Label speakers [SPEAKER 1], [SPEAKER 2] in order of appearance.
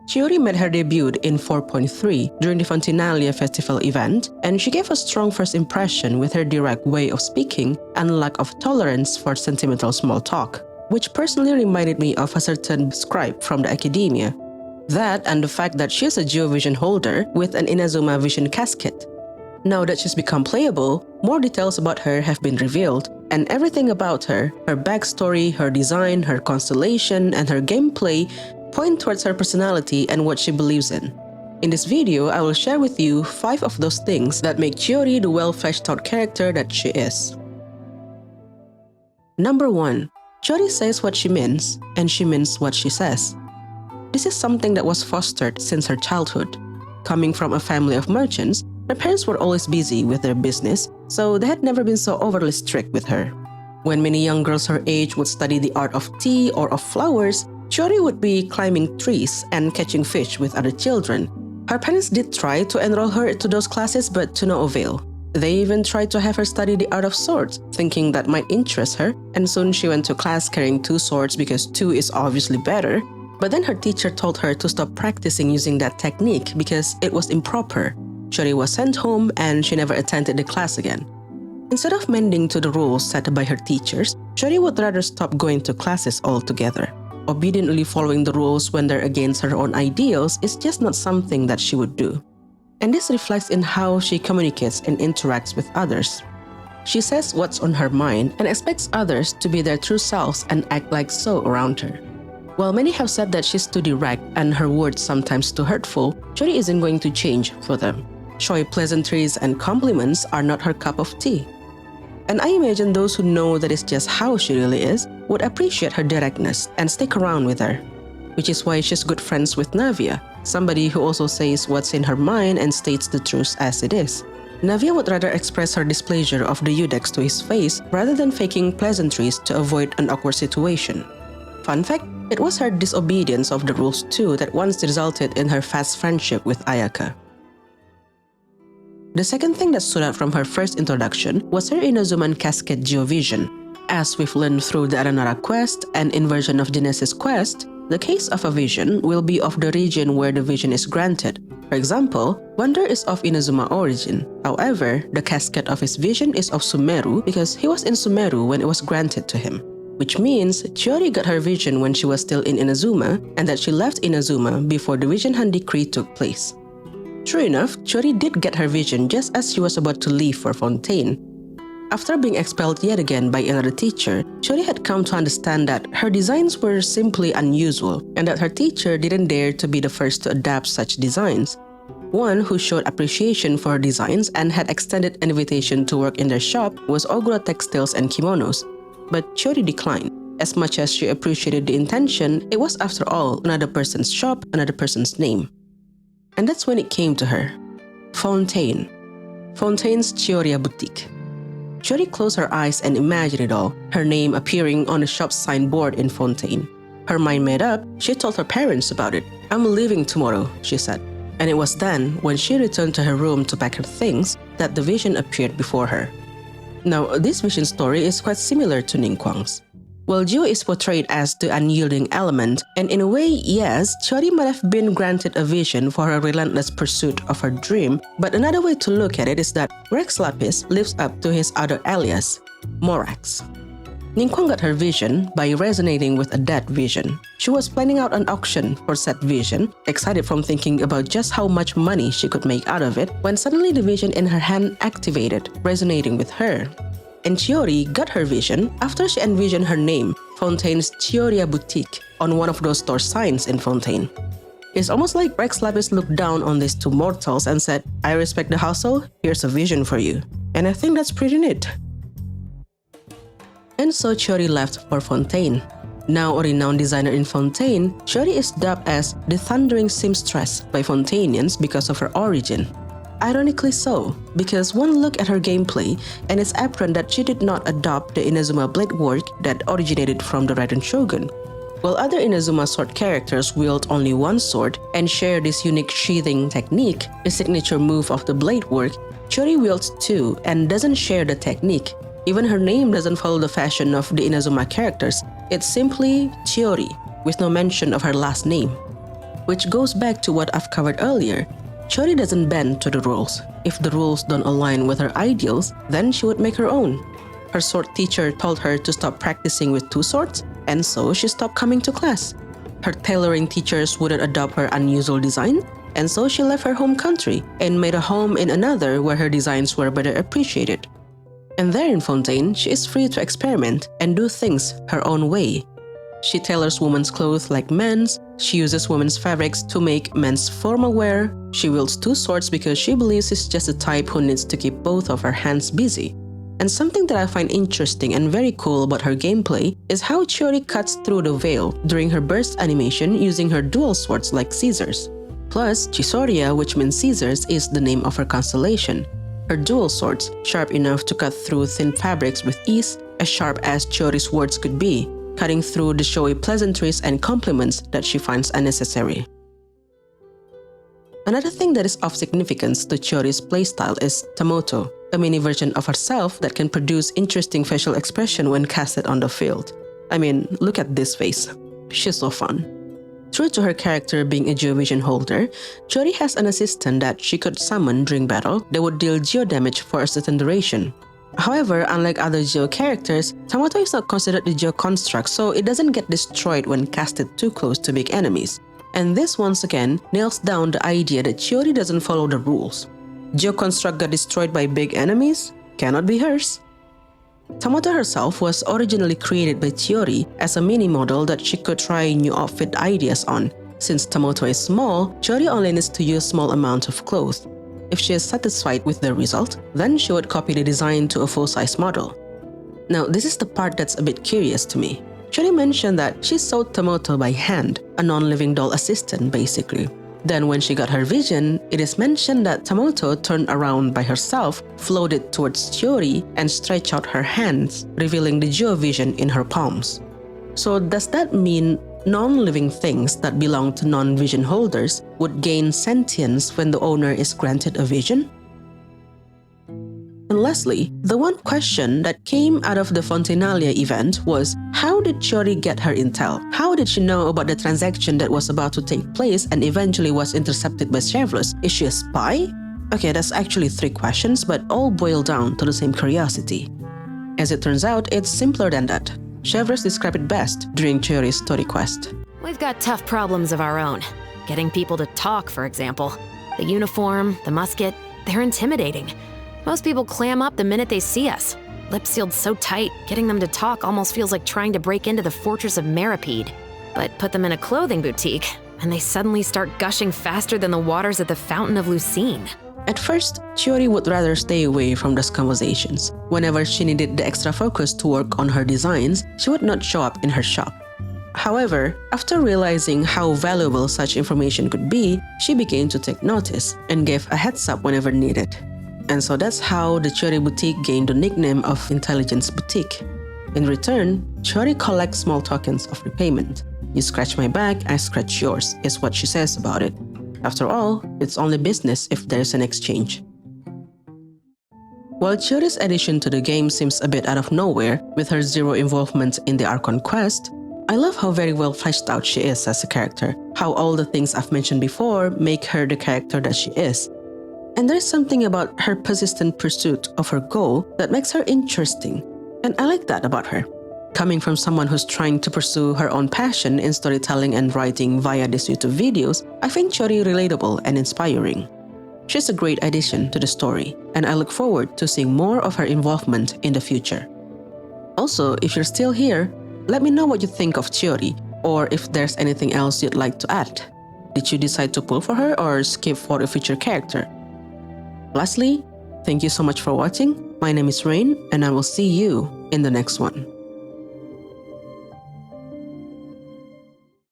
[SPEAKER 1] Chiori made her debut in 4.3 during the Fontinalia Festival event, and she gave a strong first impression with her direct way of speaking and lack of tolerance for sentimental small talk, which personally reminded me of a certain scribe from the academia. That and the fact that she is a Geovision holder with an Inazuma Vision casket. Now that she's become playable, more details about her have been revealed, and everything about her backstory, her design, her constellation, and her gameplay point towards her personality and what she believes in. In this video, I will share with you 5 of those things that make Chiori the well-fleshed-out character that she is. Number 1. Chiori says what she means, and she means what she says. This is something that was fostered since her childhood. Coming from a family of merchants, her parents were always busy with their business, so they had never been so overly strict with her. When many young girls her age would study the art of tea or of flowers, Chiori would be climbing trees and catching fish with other children. Her parents did try to enroll her to those classes, but to no avail. They even tried to have her study the art of swords, thinking that might interest her, and soon she went to class carrying 2 swords because 2 is obviously better. But then her teacher told her to stop practicing using that technique because it was improper. Chiori was sent home and she never attended the class again. Instead of mending to the rules set by her teachers, Chiori would rather stop going to classes altogether. Obediently following the rules when they're against her own ideals is just not something that she would do. And this reflects in how she communicates and interacts with others. She says what's on her mind and expects others to be their true selves and act like so around her. While many have said that she's too direct and her words sometimes too hurtful, Chiori isn't going to change for them. Showy pleasantries and compliments are not her cup of tea. And I imagine those who know that is just how she really is would appreciate her directness and stick around with her. Which is why she's good friends with Navia, somebody who also says what's in her mind and states the truth as it is. Navia would rather express her displeasure of the Udex to his face rather than faking pleasantries to avoid an awkward situation. Fun fact, it was her disobedience of the rules too that once resulted in her fast friendship with Ayaka. The second thing that stood out from her first introduction was her Inazuman Casket Geovision. As we've learned through the Aranara quest and inversion of Genesis quest, the case of a vision will be of the region where the vision is granted. For example, Wander is of Inazuma origin. However, the casket of his vision is of Sumeru because he was in Sumeru when it was granted to him. Which means Chiori got her vision when she was still in Inazuma and that she left Inazuma before the Vision Hand Decree took place. True enough, Chiori did get her vision just as she was about to leave for Fontaine. After being expelled yet again by another teacher, Chiori had come to understand that her designs were simply unusual and that her teacher didn't dare to be the first to adapt such designs. One who showed appreciation for her designs and had extended an invitation to work in their shop was Ogura Textiles and Kimonos. But Chiori declined. As much as she appreciated the intention, it was after all another person's shop, another person's name. And that's when it came to her. Fontaine. Fontaine's Chioria boutique. Chiori closed her eyes and imagined it all, her name appearing on the shop's signboard in Fontaine. Her mind made up, she told her parents about it. "I'm leaving tomorrow," she said. And it was then, when she returned to her room to pack her things, that the vision appeared before her. Now, this vision story is quite similar to Ningguang's. While Geo is portrayed as the unyielding element, and in a way, yes, Chiori might have been granted a vision for her relentless pursuit of her dream, but another way to look at it is that Rex Lapis lives up to his other alias, Morax. Ningguang got her vision by resonating with a dead vision. She was planning out an auction for said vision, excited from thinking about just how much money she could make out of it, when suddenly the vision in her hand activated, resonating with her. And Chiori got her vision after she envisioned her name, Fontaine's Chioria Boutique, on one of those store signs in Fontaine. It's almost like Rex Lapis looked down on these two mortals and said, "I respect the hustle, here's a vision for you." And I think that's pretty neat. And so Chiori left for Fontaine. Now a renowned designer in Fontaine, Chiori is dubbed as the Thundering Seamstress by Fontainians because of her origin. Ironically so, because one look at her gameplay and it's apparent that she did not adopt the Inazuma blade work that originated from the Raiden Shogun. While other Inazuma sword characters wield only one sword and share this unique sheathing technique, the signature move of the blade work, Chiori wields two and doesn't share the technique. Even her name doesn't follow the fashion of the Inazuma characters, it's simply Chiori, with no mention of her last name. which goes back to what I've covered earlier. Chiori doesn't bend to the rules. If the rules don't align with her ideals, then she would make her own. Her sword teacher told her to stop practicing with 2 swords, and so she stopped coming to class. Her tailoring teachers wouldn't adopt her unusual design, and so she left her home country and made a home in another where her designs were better appreciated. And there in Fontaine, she is free to experiment and do things her own way. She tailors women's clothes like men's, she uses women's fabrics to make men's formal wear, she wields 2 swords because she believes she's just the type who needs to keep both of her hands busy. And something that I find interesting and very cool about her gameplay is how Chiori cuts through the veil during her burst animation using her dual swords like scissors. Plus, Chisoria, which means scissors, is the name of her constellation. Her dual swords, sharp enough to cut through thin fabrics with ease, as sharp as Chiori's words could be, cutting through the showy pleasantries and compliments that she finds unnecessary. Another thing that is of significance to Chiori's playstyle is Tamoto, a mini version of herself that can produce interesting facial expression when casted on the field. I mean, look at this face. She's so fun. True to her character being a Geo Vision holder, Chiori has an assistant that she could summon during battle that would deal Geo damage for a certain duration. However, unlike other Geo characters, Tamoto is not considered the Geo construct, so it doesn't get destroyed when casted too close to big enemies. And this once again nails down the idea that Chiori doesn't follow the rules. Geo construct got destroyed by big enemies? Cannot be hers. Tamoto herself was originally created by Chiori as a mini model that she could try new outfit ideas on. Since Tamoto is small, Chiori only needs to use small amounts of clothes. If she is satisfied with the result, then she would copy the design to a full-size model. Now, this is the part that's a bit curious to me. Chiori mentioned that she sewed Tamoto by hand, a non-living doll assistant basically. Then when she got her vision, it is mentioned that Tamoto turned around by herself, floated towards Chiori, and stretched out her hands, revealing the Geo vision in her palms. So does that mean non-living things that belong to non-vision holders would gain sentience when the owner is granted a vision? And lastly, the one question that came out of the Fontainalia event was, how did Chiori get her intel? How did she know about the transaction that was about to take place and eventually was intercepted by Chevreuse? Is she a spy? Okay, that's actually 3 questions, but all boil down to the same curiosity. As it turns out, it's simpler than that. Chevreuse described it best during Chiori's story quest.
[SPEAKER 2] We've got tough problems of our own. Getting people to talk, for example. The uniform, the musket, they're intimidating. Most people clam up the minute they see us. Lips sealed so tight, getting them to talk almost feels like trying to break into the fortress of Meripede. But put them in a clothing boutique, and they suddenly start gushing faster than the waters at the Fountain of Lucine.
[SPEAKER 1] At first, Chiori would rather stay away from those conversations. Whenever she needed the extra focus to work on her designs, she would not show up in her shop. However, after realizing how valuable such information could be, she began to take notice and gave a heads up whenever needed. And so that's how the Chiori boutique gained the nickname of Intelligence Boutique. In return, Chiori collects small tokens of repayment. You scratch my back, I scratch yours, is what she says about it. After all, it's only business if there's an exchange. While Chiori's addition to the game seems a bit out of nowhere, with her zero involvement in the Archon quest, I love how very well fleshed out she is as a character, how all the things I've mentioned before make her the character that she is. And there's something about her persistent pursuit of her goal that makes her interesting, and I like that about her. Coming from someone who's trying to pursue her own passion in storytelling and writing via these YouTube videos, I find Chiori relatable and inspiring. She's a great addition to the story, and I look forward to seeing more of her involvement in the future. Also, if you're still here, let me know what you think of Chiori, or if there's anything else you'd like to add. Did you decide to pull for her or skip for a future character? Lastly, thank you so much for watching. My name is Rain, and I will see you in the next one.